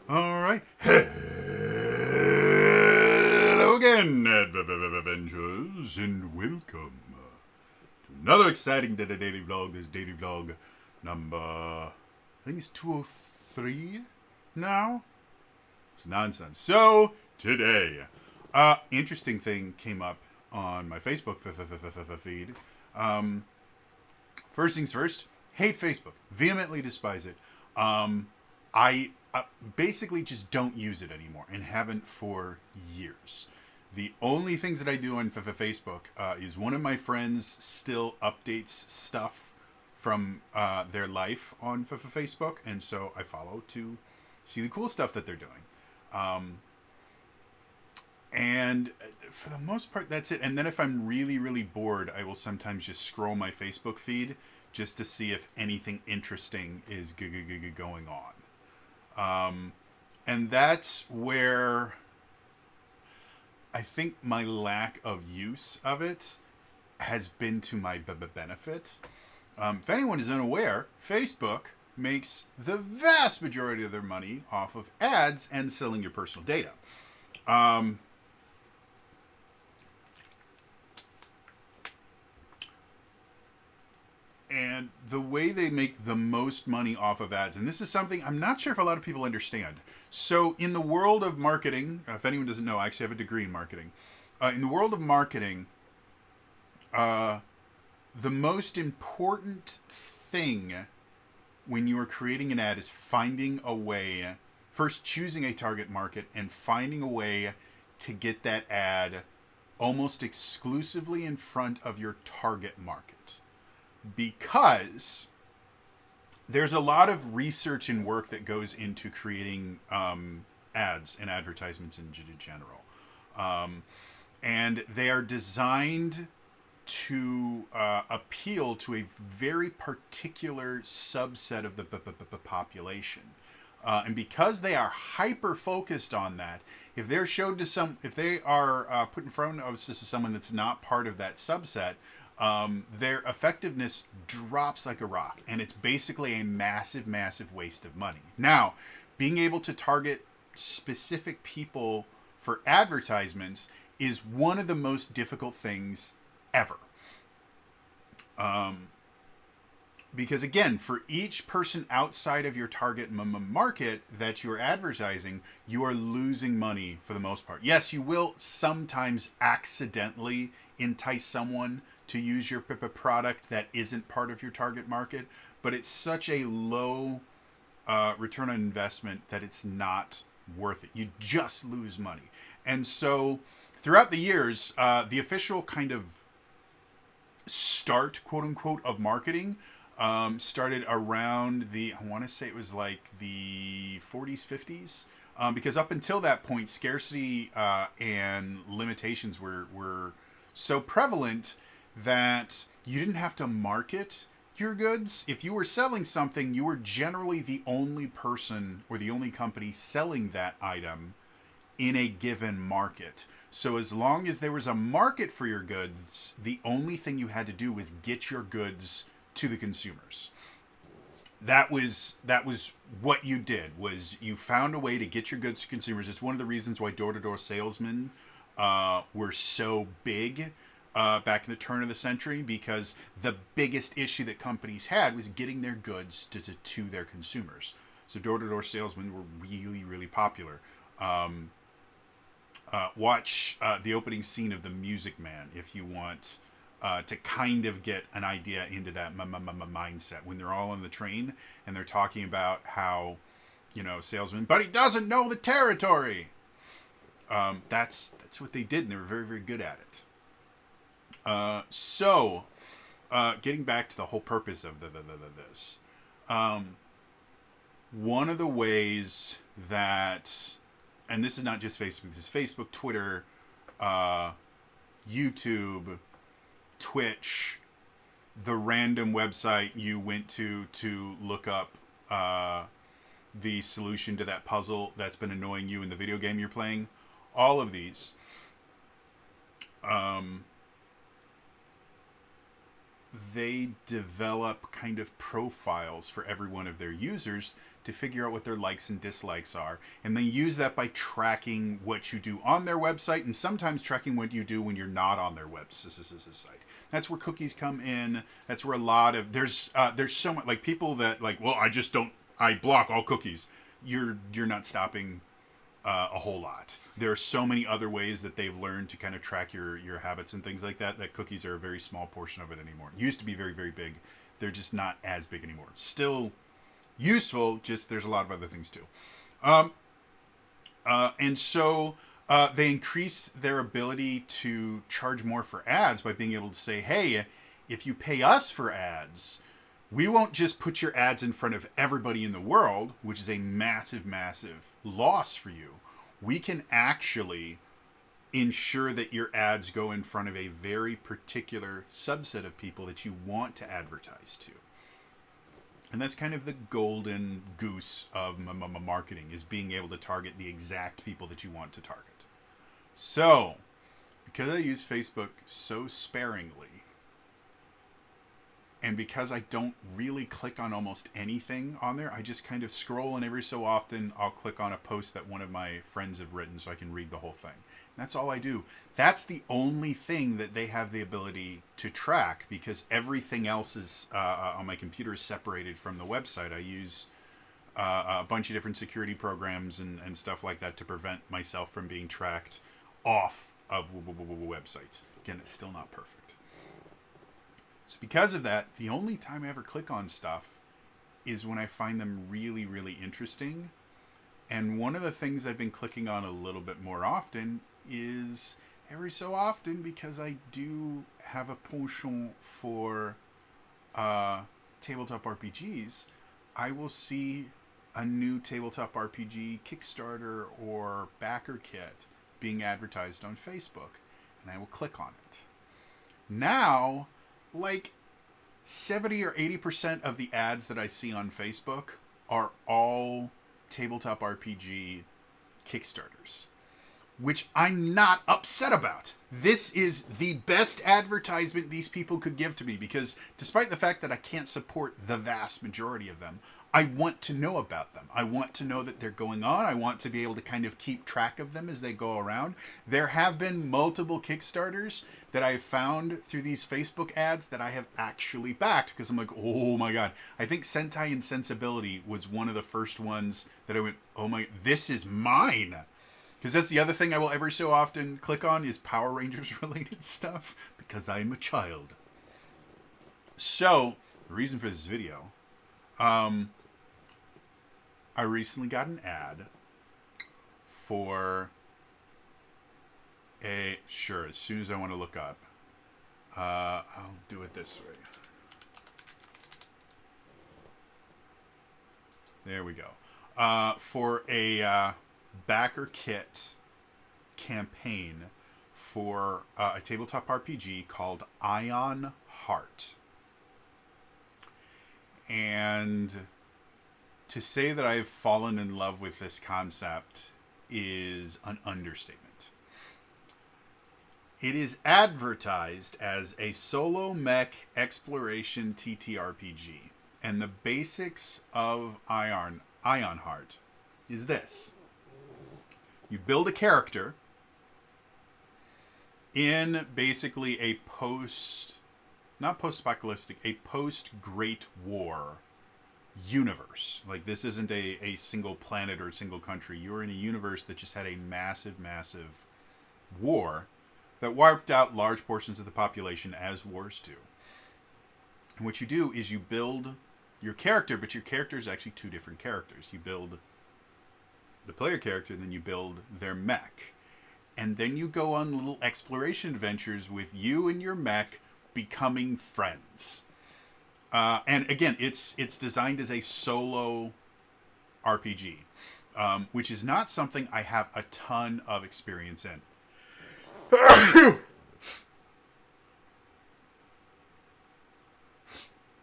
All right. Hello again, Avengers, and welcome to another exciting daily vlog. This daily vlog number, I think it's 203 now. It's nonsense. So, today, interesting thing came up on my Facebook feed. First things first, hate Facebook. Vehemently despise it. I basically just don't use it anymore and haven't for years. The only things that I do on Facebook is one of my friends still updates stuff from their life on Facebook, and so I follow to see the cool stuff that they're doing. And for the most part, that's it. And then if I'm really, really bored, I will sometimes just scroll my Facebook feed just to see if anything interesting is going on. And that's where I think my lack of use of it has been to my benefit. If anyone is unaware, Facebook makes the vast majority of their money off of ads and selling your personal data. And the way they make the most money off of ads, and this is something I'm not sure if a lot of people understand. So, in the world of marketing, if anyone doesn't know, I actually have a degree in marketing. In the world of marketing, the most important thing when you are creating an ad is finding a way, first choosing a target market and finding a way to get that ad almost exclusively in front of your target market. Because there's a lot of research and work that goes into creating ads and advertisements in general. And they are designed to appeal to a very particular subset of the population. And because they are hyper focused on that, if they're showed to if they are put in front of someone that's not part of that subset, their effectiveness drops like a rock, and it's basically a massive, massive waste of money. Now, being able to target specific people for advertisements is one of the most difficult things ever. Because again, for each person outside of your target market that you're advertising, you are losing money for the most part. Yes, you will sometimes accidentally entice someone to use your product that isn't part of your target market, but it's such a low return on investment that it's not worth it. You just lose money. And so throughout the years, the official kind of start, quote unquote, of marketing started around I want to say it was like the 40s, 50s. Because up until that point, scarcity and limitations were so prevalent that you didn't have to market your goods. If you were selling something, you were generally the only person or the only company selling that item in a given market. So as long as there was a market for your goods, the only thing you had to do was get your goods to the consumers. That was what you did, was you found a way to get your goods to consumers. It's one of the reasons why door-to-door salesmen were so big back in the turn of the century, because the biggest issue that companies had was getting their goods to their consumers. So door-to-door salesmen were really, really popular. Watch the opening scene of The Music Man if you want to kind of get an idea into that mindset, when they're all on the train and they're talking about how, salesman, but he doesn't know the territory. That's what they did, and they were very, very good at it. So, getting back to the whole purpose of this, one of the ways that, and this is not just Facebook, this is Facebook, Twitter, YouTube, Twitch, the random website you went to look up the solution to that puzzle that's been annoying you in the video game you're playing, all of these. They develop kind of profiles for every one of their users to figure out what their likes and dislikes are, and then use that by tracking what you do on their website, and sometimes tracking what you do when you're not on their website. That's where cookies come in. That's where a lot of there's so much, like, people that like, well, I block all cookies. You're not stopping a whole lot. There are so many other ways that they've learned to kind of track your habits and things like that, that cookies are a very small portion of it anymore. It used to be very, very big. They're just not as big anymore. Still useful, just there's a lot of other things too. And so they increase their ability to charge more for ads by being able to say, hey, if you pay us for ads, we won't just put your ads in front of everybody in the world, which is a massive, massive loss for you. We can actually ensure that your ads go in front of a very particular subset of people that you want to advertise to. And that's kind of the golden goose of marketing, is being able to target the exact people that you want to target. So, because I use Facebook so sparingly, and because I don't really click on almost anything on there, I just kind of scroll, and every so often I'll click on a post that one of my friends have written so I can read the whole thing. And that's all I do. That's the only thing that they have the ability to track, because everything else is on my computer is separated from the website. I use a bunch of different security programs and stuff like that to prevent myself from being tracked off of websites. Again, it's still not perfect. So because of that, the only time I ever click on stuff is when I find them really, really interesting. And one of the things I've been clicking on a little bit more often is every so often, because I do have a penchant for tabletop RPGs, I will see a new tabletop RPG Kickstarter or backer kit being advertised on Facebook, and I will click on it. Now, like 70 or 80% of the ads that I see on Facebook are all tabletop RPG Kickstarters, which I'm not upset about. This is the best advertisement these people could give to me, because despite the fact that I can't support the vast majority of them, I want to know about them. I want to know that they're going on. I want to be able to kind of keep track of them as they go around. There have been multiple Kickstarters that I've found through these Facebook ads that I have actually backed, because I'm like, oh my God. I think Sentai and Sensibility was one of the first ones that I went, oh my, this is mine. Because that's the other thing I will every so often click on, is Power Rangers related stuff, because I'm a child. So, the reason for this video, I recently got an ad for as soon as I want to look up, I'll do it this way. There we go. For a backer kit campaign for a tabletop RPG called Ion Heart. And to say that I've fallen in love with this concept is an understatement. It is advertised as a solo mech exploration TTRPG. And the basics of Ion Heart is this. You build a character in basically a not post-apocalyptic, a post-Great War universe. Like, this isn't a single planet or a single country. You're in a universe that just had a massive, massive war that wiped out large portions of the population, as wars do. And what you do is you build your character, but your character is actually two different characters. You build the player character, and then you build their mech. And then you go on little exploration adventures with you and your mech becoming friends. And again, it's designed as a solo RPG, which is not something I have a ton of experience in.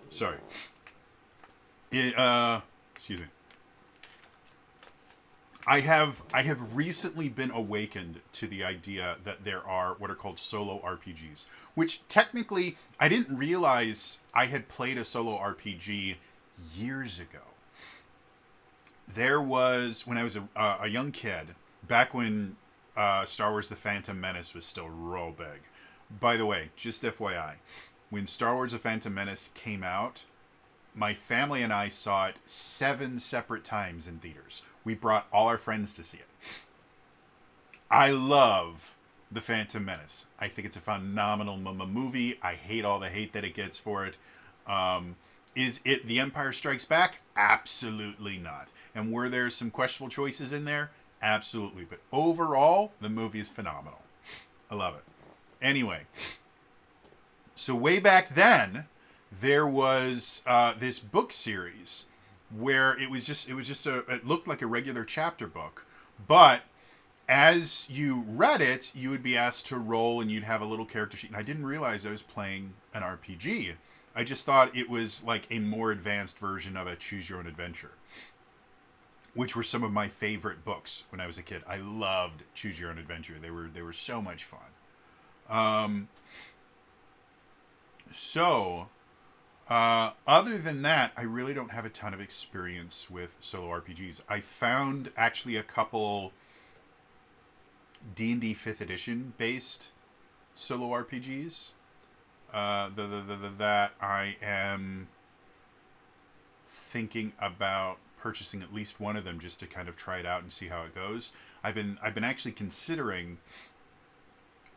Sorry. Excuse me. I have recently been awakened to the idea that there are what are called solo RPGs, which technically I didn't realize I had played a solo RPG years ago. There was, when I was a young kid, back when Star Wars The Phantom Menace was still real big. By the way, just FYI, when Star Wars The Phantom Menace came out, my family and I saw it 7 separate times in theaters. We brought all our friends to see it. I love The Phantom Menace. I think it's a phenomenal movie. I hate all the hate that it gets for it. Is it The Empire Strikes Back? Absolutely not. And were there some questionable choices in there? Absolutely. But overall, the movie is phenomenal. I love it. Anyway, so way back then, there was this book series where it looked like a regular chapter book, but as you read it, you would be asked to roll and you'd have a little character sheet. And I didn't realize I was playing an RPG. I just thought it was like a more advanced version of a Choose Your Own Adventure, which were some of my favorite books when I was a kid. I loved Choose Your Own Adventure. They were so much fun. Other than that, I really don't have a ton of experience with solo RPGs. I found actually a couple D&D 5th edition based solo RPGs that I am thinking about purchasing at least one of them just to kind of try it out and see how it goes. I've been actually considering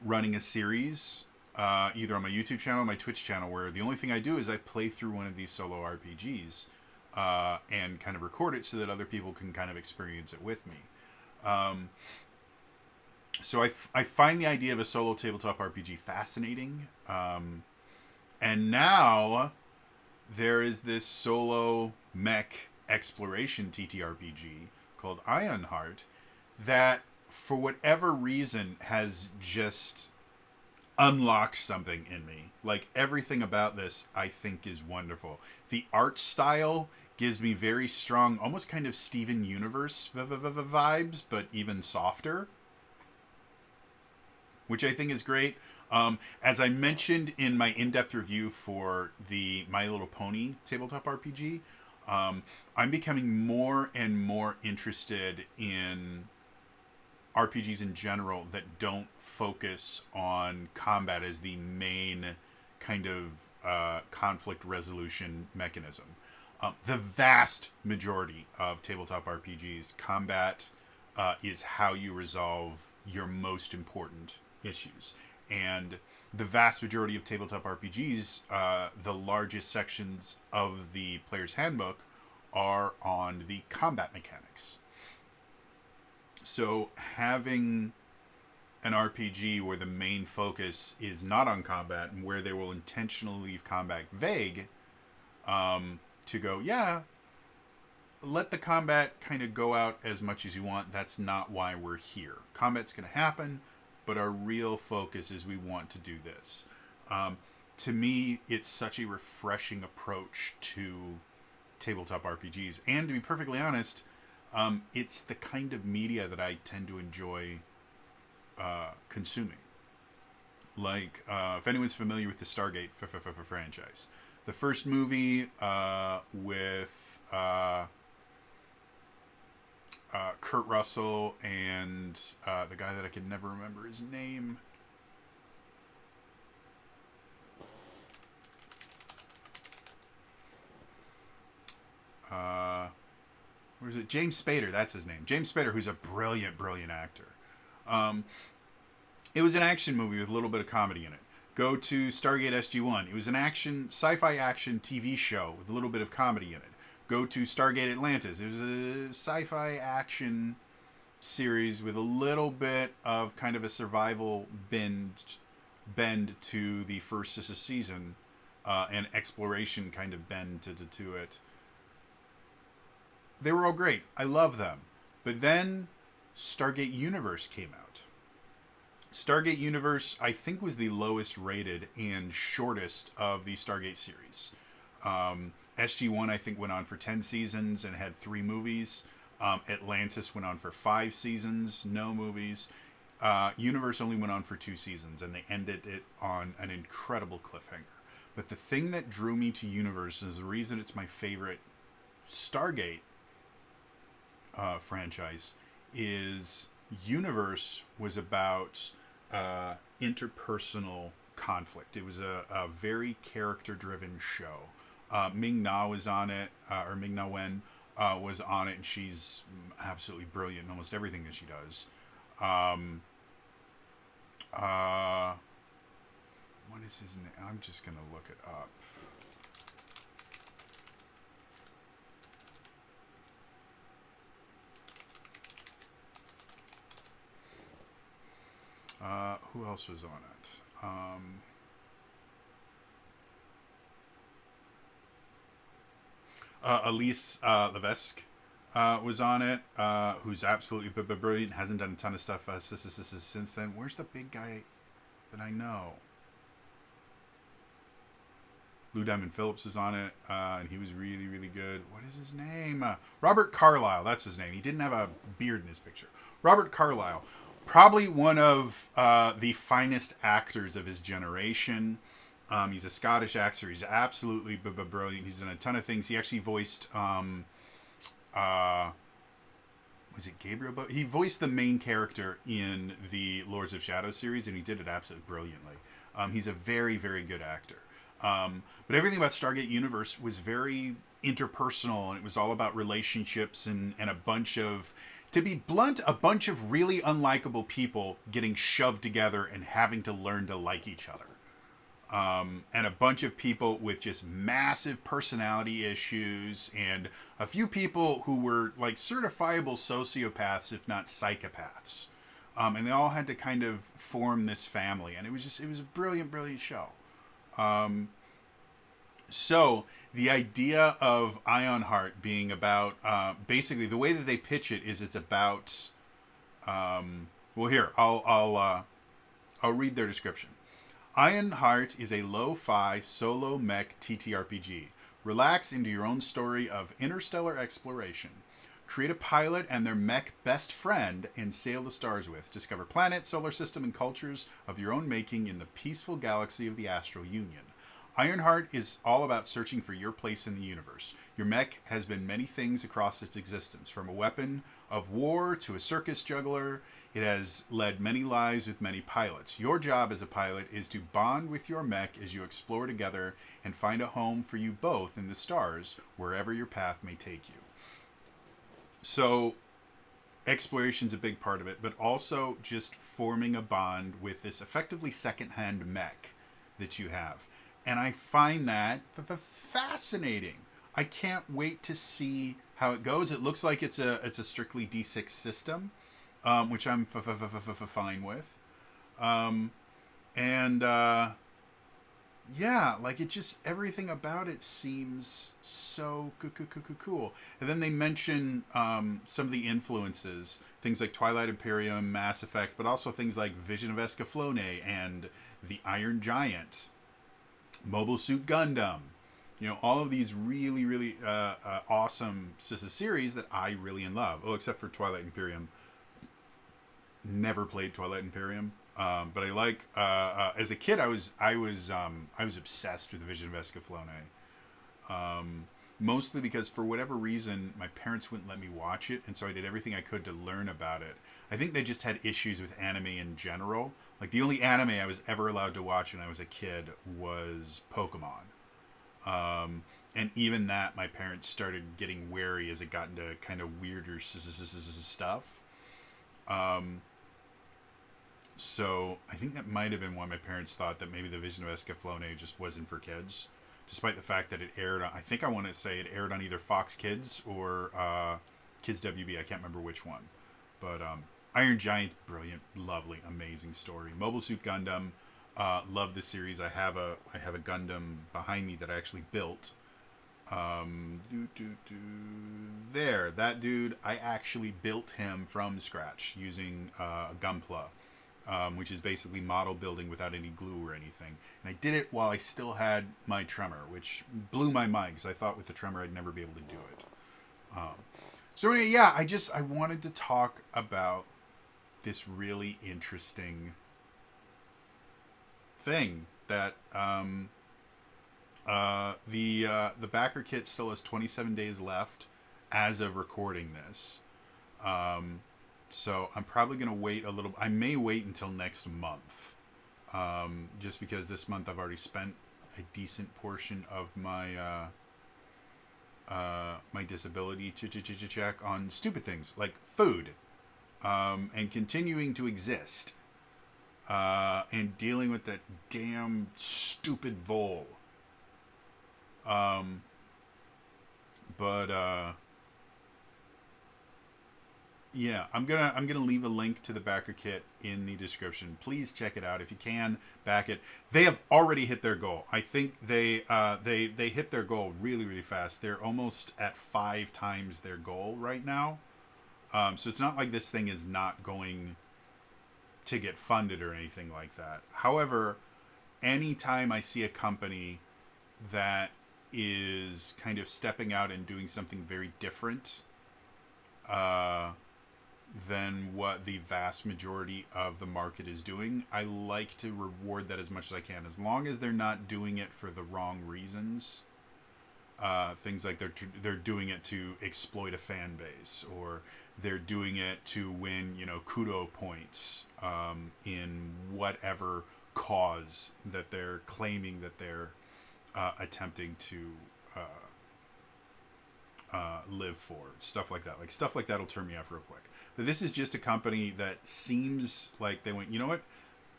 running a series either on my YouTube channel or my Twitch channel where the only thing I do is I play through one of these solo RPGs and kind of record it so that other people can kind of experience it with me. So I find the idea of a solo tabletop RPG fascinating. And now there is this solo mech exploration TTRPG called Ironheart that, for whatever reason, has just unlocked something in me. Like, everything about this I think is wonderful. The art style gives me very strong, almost kind of Steven Universe vibes, but even softer, which I think is great. As I mentioned in my in-depth review for the My Little Pony tabletop RPG, I'm becoming more and more interested in RPGs in general that don't focus on combat as the main kind of conflict resolution mechanism. The vast majority of tabletop RPGs, combat is how you resolve your most important issues. And the vast majority of tabletop RPGs, the largest sections of the player's handbook are on the combat mechanics. So having an RPG where the main focus is not on combat and where they will intentionally leave combat vague, to go, yeah, let the combat kind of go out as much as you want. That's not why we're here. Combat's going to happen, but our real focus is we want to do this. To me, it's such a refreshing approach to tabletop RPGs. And to be perfectly honest, it's the kind of media that I tend to enjoy consuming. Like, if anyone's familiar with the Stargate franchise, the first movie with Kurt Russell and the guy that I can never remember his name. Where is it? James Spader, that's his name. James Spader, who's a brilliant, brilliant actor. It was an action movie with a little bit of comedy in it. Go to Stargate SG-1. It was an sci-fi action TV show with a little bit of comedy in it. Go to Stargate Atlantis. It was a sci-fi action series with a little bit of kind of a survival bend to the first season, and exploration kind of bend to it. They were all great. I love them. But then Stargate Universe came out. Stargate Universe, I think, was the lowest rated and shortest of the Stargate series. SG-1, I think, went on for 10 seasons and had 3 movies. Atlantis went on for 5 seasons, no movies. Universe only went on for 2 seasons, and they ended it on an incredible cliffhanger. But the thing that drew me to Universe is the reason it's my favorite Stargate franchise is Universe was about interpersonal conflict. It was a very character driven show. Ming Na was on it, or Ming Na Wen was on it, and she's absolutely brilliant in almost everything that she does. Um, uh, what is his name? I'm just going to look it up. Who else was on it? Elise Levesque was on it, who's absolutely brilliant. Hasn't done a ton of stuff since then. Where's the big guy that I know? Lou Diamond Phillips is on it, and he was really, really good. What is his name? Robert Carlyle. That's his name. He didn't have a beard in his picture. Robert Carlyle. Probably one of the finest actors of his generation. He's a Scottish actor. He's absolutely brilliant. He's done a ton of things. He actually voiced, was it Gabriel? But he voiced the main character in the Lords of Shadow series, and he did it absolutely brilliantly. He's a very, very good actor. But everything about Stargate Universe was very interpersonal, and it was all about relationships and a bunch of, to be blunt, a bunch of really unlikable people getting shoved together and having to learn to like each other. And a bunch of people with just massive personality issues, and a few people who were like certifiable sociopaths, if not psychopaths. And they all had to kind of form this family, and it was a brilliant, brilliant show. So the idea of Ironheart being about, basically the way that they pitch it is it's about, well, here I'll read their description. Ironheart is a lo-fi solo mech TTRPG. Relax into your own story of interstellar exploration. Create a pilot and their mech best friend and sail the stars with. Discover planets, solar system, and cultures of your own making in the peaceful galaxy of the Astral Union. Ironheart is all about searching for your place in the universe. Your mech has been many things across its existence, from a weapon of war to a circus juggler. It has led many lives with many pilots. Your job as a pilot is to bond with your mech as you explore together and find a home for you both in the stars, wherever your path may take you. So, exploration's a big part of it, but also just forming a bond with this effectively secondhand mech that you have. And I find that fascinating. I can't wait to see how it goes. It looks like it's a strictly D6 system, which I'm fine with. Yeah, like it just, everything about it seems so cool. And then they mention some of the influences, things like Twilight Imperium, Mass Effect, but also things like Vision of Escaflowne and The Iron Giant, Mobile Suit Gundam. You know, all of these really, really awesome series that I really love. Oh, except for Twilight Imperium. Never played Twilight Imperium, but I like. As a kid, I was obsessed with the Vision of Escaflowne. Mostly because for whatever reason, my parents wouldn't let me watch it, and so I did everything I could to learn about it. I think they just had issues with anime in general. Like the only anime I was ever allowed to watch when I was a kid was Pokemon. And even that, my parents started getting wary as it got into kind of weirder stuff. So I think that might have been why my parents thought that maybe the Vision of Escaflowne just wasn't for kids, despite the fact that it aired on, I think I want to say it aired on either Fox Kids or Kids WB. I can't remember which one. But Iron Giant, brilliant, lovely, amazing story. Mobile Suit Gundam, love the series. I have a Gundam behind me that I actually built. There, that dude, I actually built him from scratch using Gunpla. Which is basically model building without any glue or anything. And I did it while I still had my tremor, which blew my mind because I thought with the tremor I'd never be able to do it. So anyway, yeah, I wanted to talk about this really interesting thing that the backer kit still has 27 days left as of recording this. So I'm probably going to wait a little. I may wait until next month, just because this month I've already spent a decent portion of my my disability check on stupid things like food, and continuing to exist, and dealing with that damn stupid vole. Um, but yeah, I'm gonna leave a link to the backer kit in the description. Please check it out if you can. Back it. They have already hit their goal. I think they hit their goal really really fast. They're almost at 5 times their goal right now. So it's not like this thing is not going to get funded or anything like that. However, anytime I see a company that is kind of stepping out and doing something very different, than what the vast majority of the market is doing, I like to reward that as much as I can, as long as they're not doing it for the wrong reasons. Things like they're doing it to exploit a fan base, or they're doing it to win, kudo points, in whatever cause that they're claiming that they're attempting to live for. Stuff like that. Like, stuff like that will turn me off real quick. But this is just a company that seems like they went, you know what?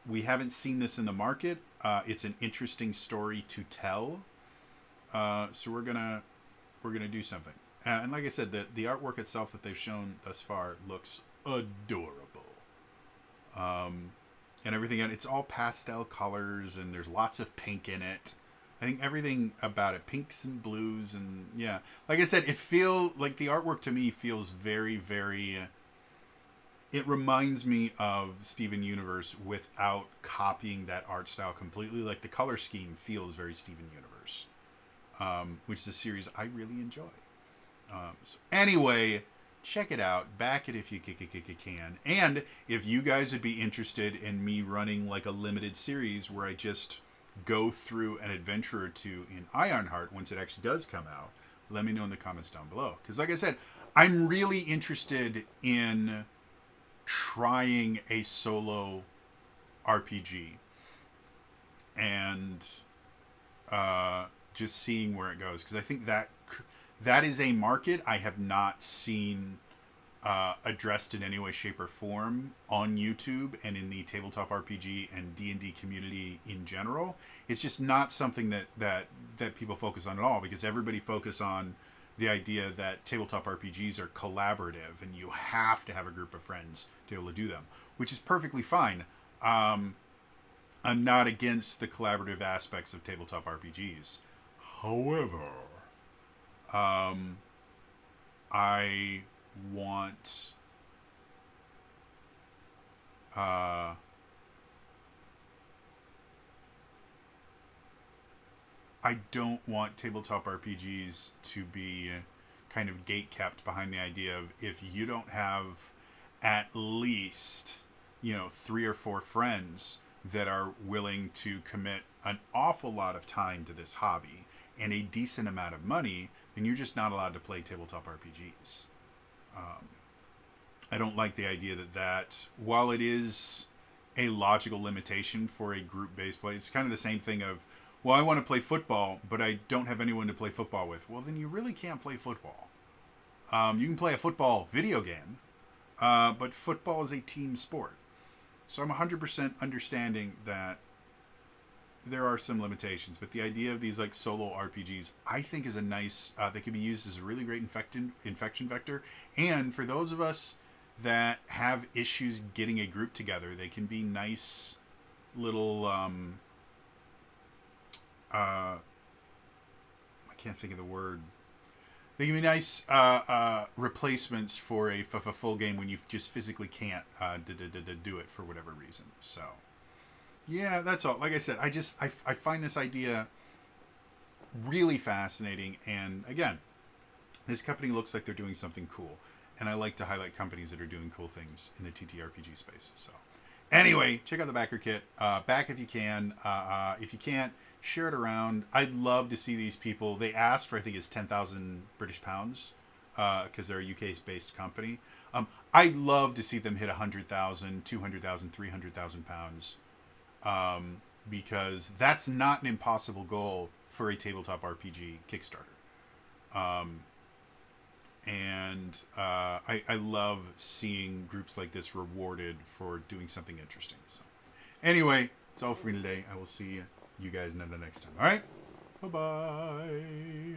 We haven't seen this in the market. It's an interesting story to tell. So we're gonna do something. And like I said, the artwork itself that they've shown thus far looks adorable. And everything, and it's all pastel colors, and there's lots of pink in it. I think everything about it, pinks and blues, and yeah, like I said, the artwork to me feels very, very. It reminds me of Steven Universe without copying that art style completely. Like, the color scheme feels very Steven Universe, which is a series I really enjoy. So anyway, check it out. Back it if you can. And if you guys would be interested in me running like a limited series where I just go through an adventure or two in Ironheart once it actually does come out, let me know in the comments down below. Because like I said, I'm really interested in trying a solo RPG and just seeing where it goes, because I think that is a market I have not seen addressed in any way, shape, or form on YouTube and in the tabletop RPG and D&D community in general. It's just not something that people focus on at all, because everybody focus on the idea that tabletop RPGs are collaborative and you have to have a group of friends to be able to do them, which is perfectly fine. I'm not against the collaborative aspects of tabletop RPGs. However, I want I don't want tabletop RPGs to be kind of gate-kept behind the idea of, if you don't have at least 3 or 4 friends that are willing to commit an awful lot of time to this hobby and a decent amount of money, then you're just not allowed to play tabletop RPGs. I don't like the idea that while it is a logical limitation for a group-based play, it's kind of the same thing of, well, I want to play football, but I don't have anyone to play football with. Well, then you really can't play football. You can play a football video game, but football is a team sport. So I'm 100% understanding that there are some limitations, but the idea of these like solo RPGs, I think, is a nice. They can be used as a really great infection vector, and for those of us that have issues getting a group together, they can be nice little. I can't think of the word. They can be nice replacements for a full game when you just physically can't do it for whatever reason. So. Yeah, that's all. Like I said, I find this idea really fascinating. And again, this company looks like they're doing something cool. And I like to highlight companies that are doing cool things in the TTRPG space. So anyway, check out the backer kit. Back if you can. If you can't, share it around. I'd love to see these people. They asked for, I think it's 10,000 British pounds, because they're a UK-based company. I love to see them hit 100,000, 200,000, 300,000 pounds, because that's not an impossible goal for a tabletop RPG Kickstarter. I love seeing groups like this rewarded for doing something interesting. So, anyway, it's all for me today. I will see you guys next time. All right, bye bye.